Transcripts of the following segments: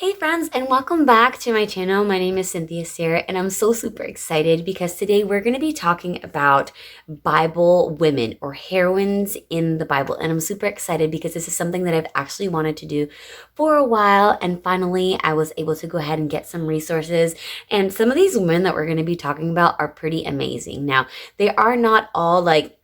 Hey friends, and welcome back to my channel. My name is Cynthia Sierra, and I'm so super excited because today we're going to be talking about Bible women or heroines in the Bible. And I'm super excited because this is something that I've actually wanted to do for a while. And finally, I was able to go ahead and get some resources. And some of these women that we're going to be talking about are pretty amazing. Now, they are not all like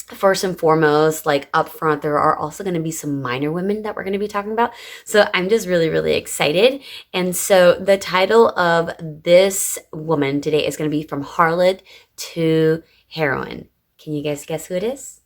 first and foremost, like up front, there are also going to be some minor women that we're going to be talking about. So I'm just really, really excited. And so the title of this woman today is going to be From Harlot to Heroine. Can you guys guess who it is?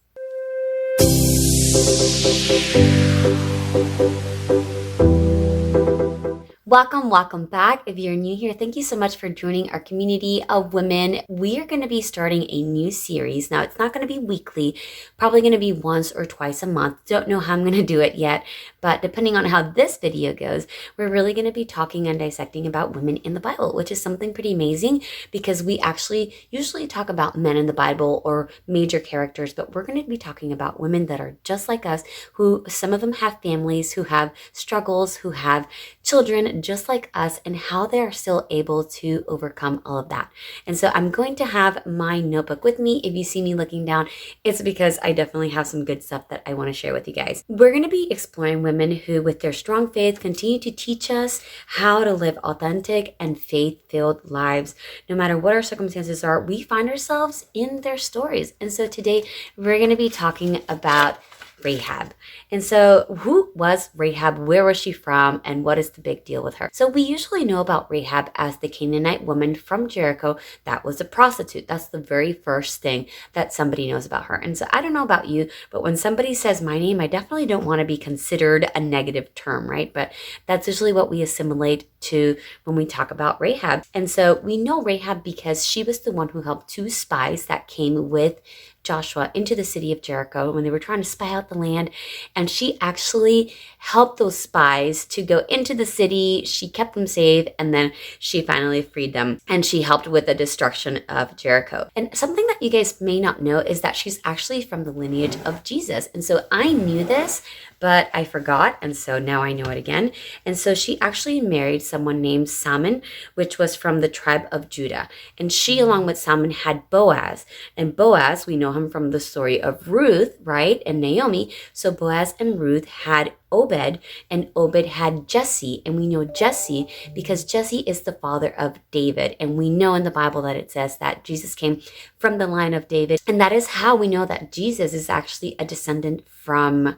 Welcome back. If you're new here, thank you so much for joining our community of women. We are going to be starting a new series. Now, it's not going to be weekly, probably going to be once or twice a month. Don't know how I'm going to do it yet, but depending on how this video goes, we're really going to be talking and dissecting about women in the Bible, which is something pretty amazing because we actually usually talk about men in the Bible or major characters, but we're going to be talking about women that are just like us, who some of them have families, who have struggles, who have children just like us, and how they are still able to overcome all of that. And so I'm going to have my notebook with me. If you see me looking down, it's because I definitely have some good stuff that I want to share with you guys. We're going to be exploring women who, with their strong faith, continue to teach us how to live authentic and faith-filled lives. No matter what our circumstances are, we find ourselves in their stories. And so today we're going to be talking about Rahab. And so who was Rahab? Where was she from? And what is the big deal with her? So we usually know about Rahab as the Canaanite woman from Jericho that was a prostitute. That's the very first thing that somebody knows about her. And so I don't know about you, but when somebody says my name, I definitely don't want to be considered a negative term, right? But that's usually what we assimilate to when we talk about Rahab. And so we know Rahab because she was the one who helped two spies that came with Joshua into the city of Jericho when they were trying to spy out the land. And she actually helped those spies to go into the city. She kept them safe, and then she finally freed them. And she helped with the destruction of Jericho. And something that you guys may not know is that she's actually from the lineage of Jesus. And so I knew this, but I forgot, and so now I know it again. And so she actually married someone named Salmon, which was from the tribe of Judah. And she, along with Salmon, had Boaz. And Boaz, we know him from the story of Ruth, right? And Naomi. So Boaz and Ruth had Obed, and Obed had Jesse. And we know Jesse because Jesse is the father of David. And we know in the Bible that it says that Jesus came from the line of David. And that is how we know that Jesus is actually a descendant from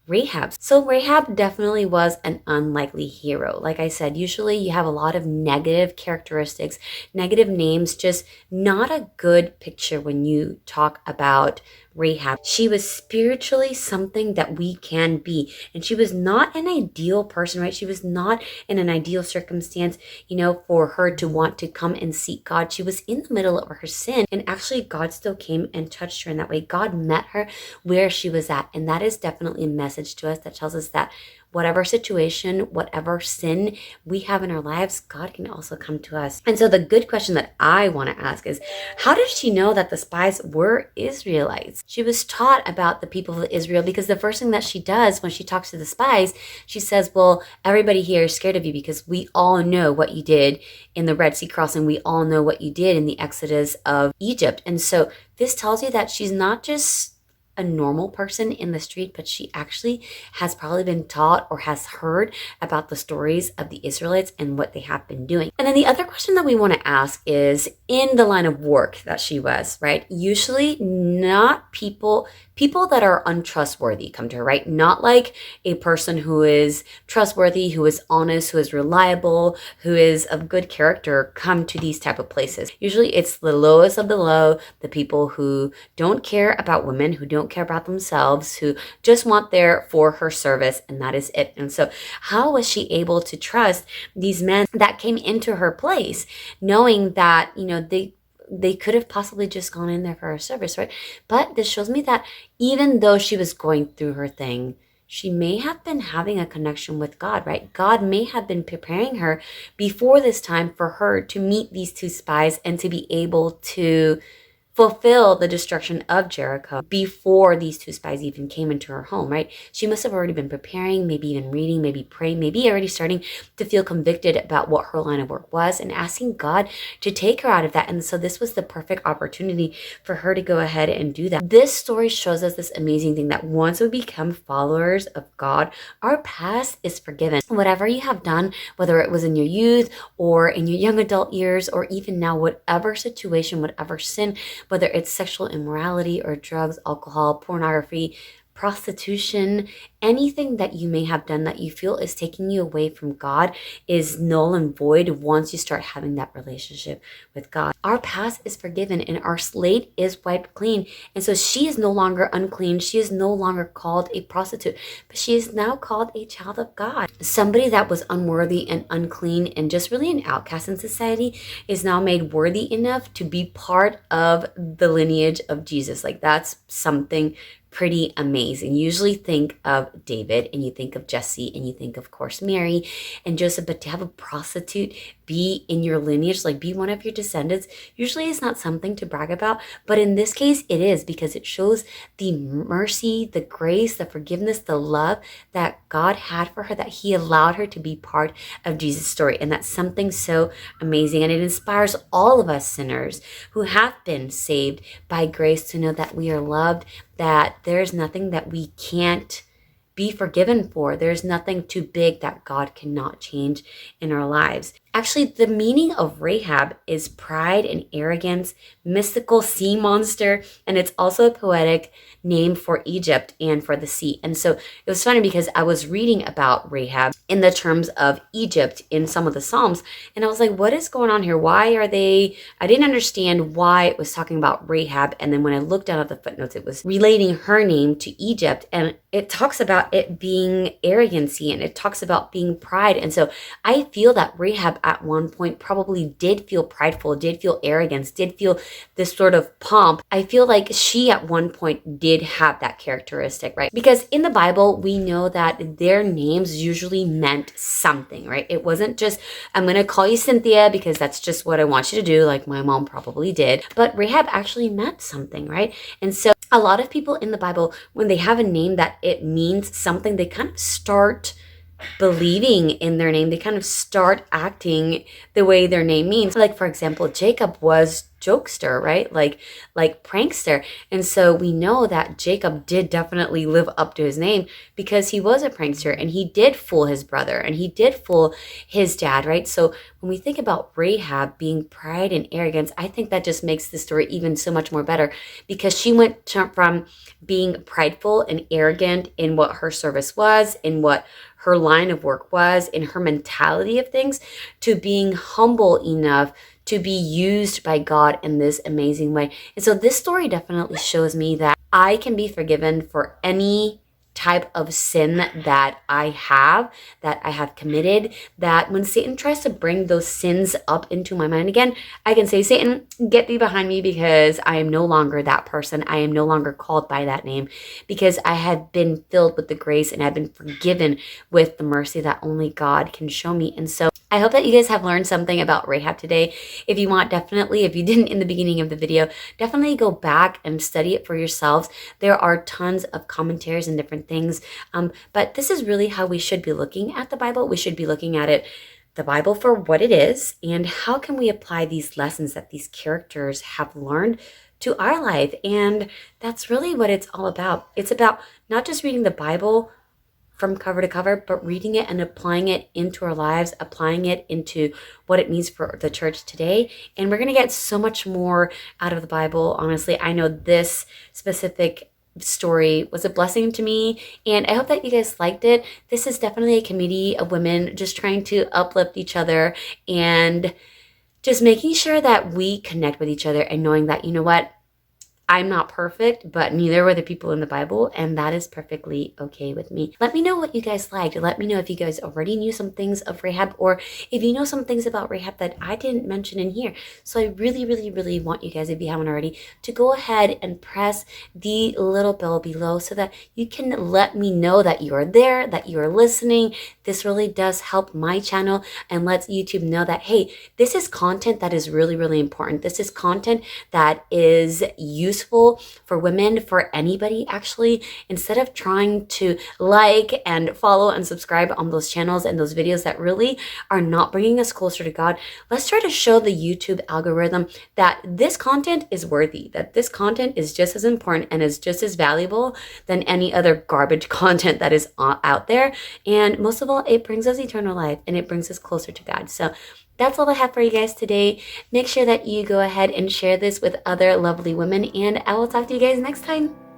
Rahab. So Rahab definitely was an unlikely hero. Like I said, usually you have a lot of negative characteristics, negative names, just not a good picture when you talk about Rahab. She was spiritually something that we can be. And she was not an ideal person, right? She was not in an ideal circumstance, for her to want to come and seek God. She was in the middle of her sin. And actually, God still came and touched her in that way. God met her where she was at. And that is definitely a message to us that tells us that whatever situation, whatever sin we have in our lives, God can also come to us. And so the good question that I want to ask is, how did she know that the spies were Israelites? She was taught about the people of Israel because the first thing that she does when she talks to the spies, she says, well, everybody here is scared of you because we all know what you did in the Red Sea crossing. We all know what you did in the Exodus of Egypt. And so this tells you that she's not just a normal person in the street, but she actually has probably been taught or has heard about the stories of the Israelites and what they have been doing. And then the other question that we want to ask is, in the line of work that she was, right? Usually not people that are untrustworthy come to her, right? Not like a person who is trustworthy, who is honest, who is reliable, who is of good character come to these type of places. Usually it's the lowest of the low, the people who don't care about women, who don't care about themselves, who just want there for her service, and that is it. And so how was she able to trust these men that came into her place, knowing that, they could have possibly just gone in there for her service, right? But this shows me that even though she was going through her thing, she may have been having a connection with God, right? God may have been preparing her before this time for her to meet these two spies and to be able to fulfill the destruction of Jericho before these two spies even came into her home, right? She must have already been preparing, maybe even reading, maybe praying, maybe already starting to feel convicted about what her line of work was and asking God to take her out of that. And so this was the perfect opportunity for her to go ahead and do that. This story shows us this amazing thing that once we become followers of God, our past is forgiven. Whatever you have done, whether it was in your youth or in your young adult years, or even now, whatever situation, whatever sin, whether it's sexual immorality or drugs, alcohol, pornography, prostitution, anything that you may have done that you feel is taking you away from God is null and void once you start having that relationship with God. Our past is forgiven and our slate is wiped clean. And so she is no longer unclean. She is no longer called a prostitute, but she is now called a child of God. Somebody that was unworthy and unclean and just really an outcast in society is now made worthy enough to be part of the lineage of Jesus. Like, that's something pretty amazing. You usually think of David and you think of Jesse and you think, of course, Mary and Joseph, but to have a prostitute be in your lineage, like be one of your descendants, usually is not something to brag about. But in this case, it is, because it shows the mercy, the grace, the forgiveness, the love that God had for her, that he allowed her to be part of Jesus' story. And that's something so amazing. And it inspires all of us sinners who have been saved by grace to know that we are loved, that there's nothing that we can't be forgiven for. There's nothing too big that God cannot change in our lives. Actually, the meaning of Rahab is pride and arrogance, mystical sea monster, and it's also a poetic name for Egypt and for the sea. And so it was funny because I was reading about Rahab in the terms of Egypt in some of the Psalms, and I was like, what is going on here? Why are they, I didn't understand why it was talking about Rahab. And then when I looked down at the footnotes, it was relating her name to Egypt, and it talks about it being arrogancy and it talks about being pride. And so I feel that Rahab at one point probably did feel prideful, did feel arrogance, did feel this sort of pomp. I feel like she at one point did have that characteristic, right? Because in the Bible, we know that their names usually meant something, right? It wasn't just, I'm going to call you Cynthia because that's just what I want you to do, like my mom probably did. But Rahab actually meant something, right? And so a lot of people in the Bible, when they have a name that it means something, they kind of start believing in their name. They kind of start acting the way their name means. Like, for example, Jacob was jokester, right? Like prankster. And so we know that Jacob did definitely live up to his name because he was a prankster and he did fool his brother and he did fool his dad, right? So when we think about Rahab being pride and arrogance, I think that just makes the story even so much more better, because she went from being prideful and arrogant in what her service was, in what her line of work was, in her mentality of things, to being humble enough to be used by God in this amazing way. And so this story definitely shows me that I can be forgiven for any type of sin that I have committed, that when Satan tries to bring those sins up into my mind again, I can say, Satan, get thee behind me, because I am no longer that person. I am no longer called by that name, because I have been filled with the grace and I've been forgiven with the mercy that only God can show me. And so I hope that you guys have learned something about Rahab today. If you want, definitely, if you didn't in the beginning of the video, definitely go back and study it for yourselves. There are tons of commentaries and different things. But this is really how we should be looking at the Bible. We should be looking at it, the Bible, for what it is, and how can we apply these lessons that these characters have learned to our life. And that's really what it's all about. It's about not just reading the Bible from cover to cover, but reading it and applying it into our lives, applying it into what it means for the church today. And we're going to get so much more out of the Bible. Honestly, I know this specific story was a blessing to me, and I hope that you guys liked it. This is definitely a community of women just trying to uplift each other and just making sure that we connect with each other and knowing that, you know what, I'm not perfect, but neither were the people in the Bible, and that is perfectly okay with me. Let me know what you guys liked. Let me know if you guys already knew some things of Rahab, or if you know some things about Rahab that I didn't mention in here. So I really, really, really want you guys, if you haven't already, to go ahead and press the little bell below so that you can let me know that you are there, that you are listening. This really does help my channel and lets YouTube know that, hey, this is content that is really, really important. This is content that is useful for women, for anybody actually. Instead of trying to like and follow and subscribe on those channels and those videos that really are not bringing us closer to God, let's try to show the YouTube algorithm that this content is worthy, that this content is just as important and is just as valuable than any other garbage content that is out there. And most of all, it brings us eternal life and it brings us closer to God. So that's all I have for you guys today. Make sure that you go ahead and share this with other lovely women, and I will talk to you guys next time.